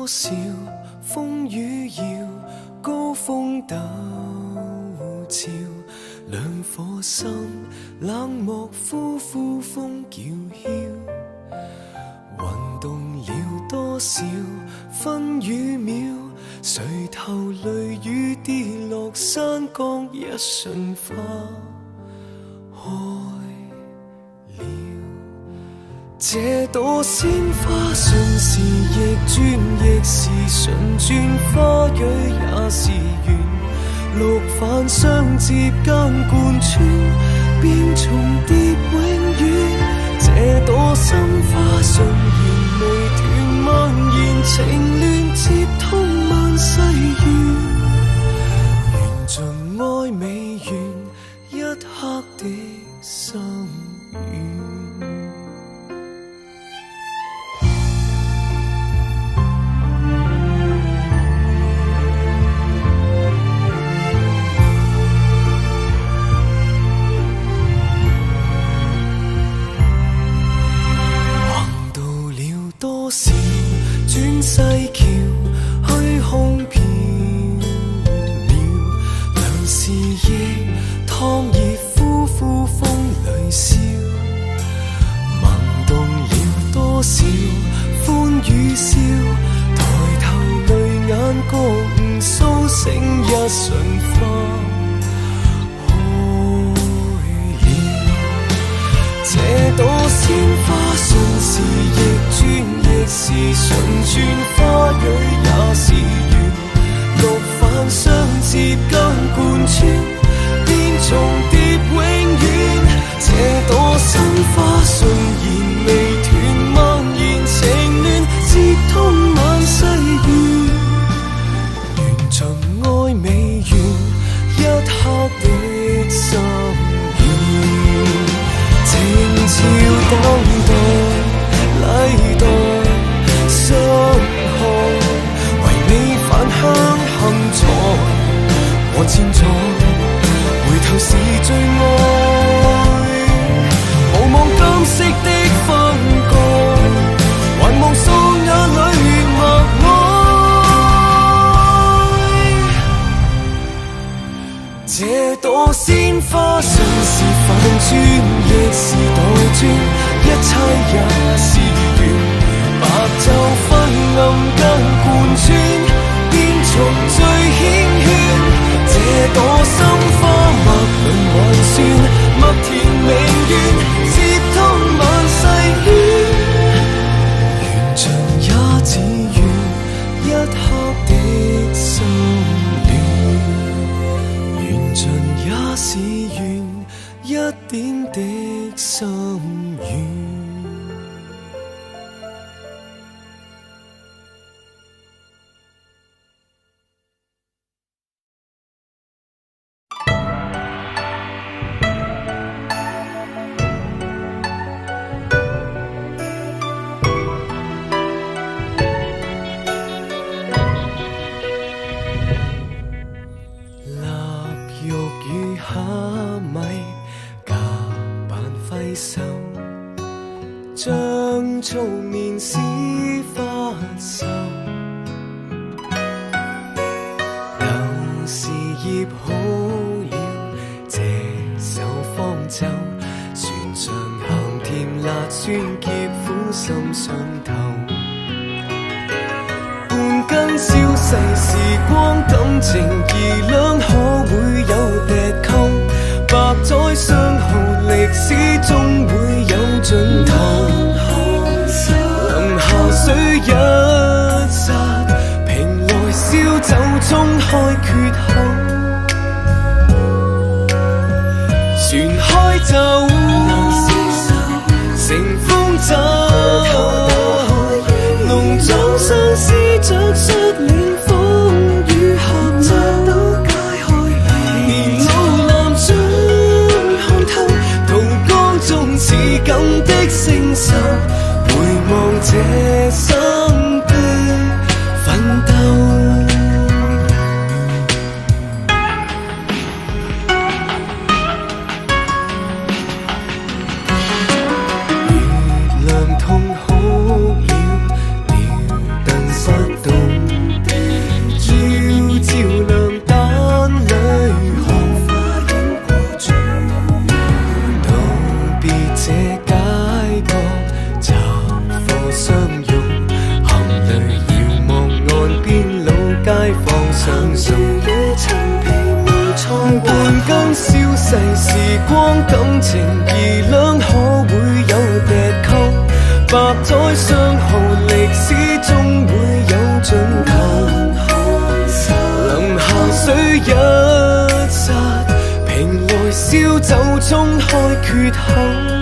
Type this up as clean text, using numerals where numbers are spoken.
多少風雨搖，高峰陡峭，兩顆心冷漠呼呼風叫囂，運動了多少分與秒，誰頭淚雨跌落山崗，一瞬花開了。這朵鮮花瞬時逆轉，亦是瞬轉，花蕊也是緣，綠帆相接間貫穿，便重疊永遠。這朵心花順延未斷，蔓延情亂，接通萬世緣，緣盡愛未完，一刻的心願。多少轉世橋，虛空縹緲，兩是夜燙熱呼呼風裏燒，萌動了多少歡與笑，抬頭淚眼共甦醒一瞬花開了。這朵鮮花瞬時逆轉，亦是瞬轉，花蕊也是緣，綠帆相接間貫穿，便重疊永遠。這朵心花順延未斷，蔓延情亂，接通萬世緣，緣盡愛未完，一刻的心願。情潮等待禮待相看，唯美飯香幸財和千載，回頭是最愛，無望今昔的分割，還望素眼裏默哀。這朵鮮花順時反轉，亦是倒轉，一切也是緣，白晝昏暗間貫穿，便重聚牽圈。這朵心花脈輪還算，麥田明願，接通萬世緣，緣盡也只願一刻的心戀，緣盡也是緣一點的心願。將粗面絲花繡，舊時葉好了，這首方舟，船上鹹甜辣酸澀苦心上頭，半根消逝時光感情兒兩可會有滴溝，百載相好歷史終會有盡頭，臨下水一剎，瓶內燒酒沖開缺口，船開走乘風走，濃妝相思着率領風雨合奏，年老男將看透，途光中似錦的星宿，回望這生的奮鬥。月亮百載相後，歷史終會有盡頭。臨下水一剎，瓶內燒酒沖開缺口。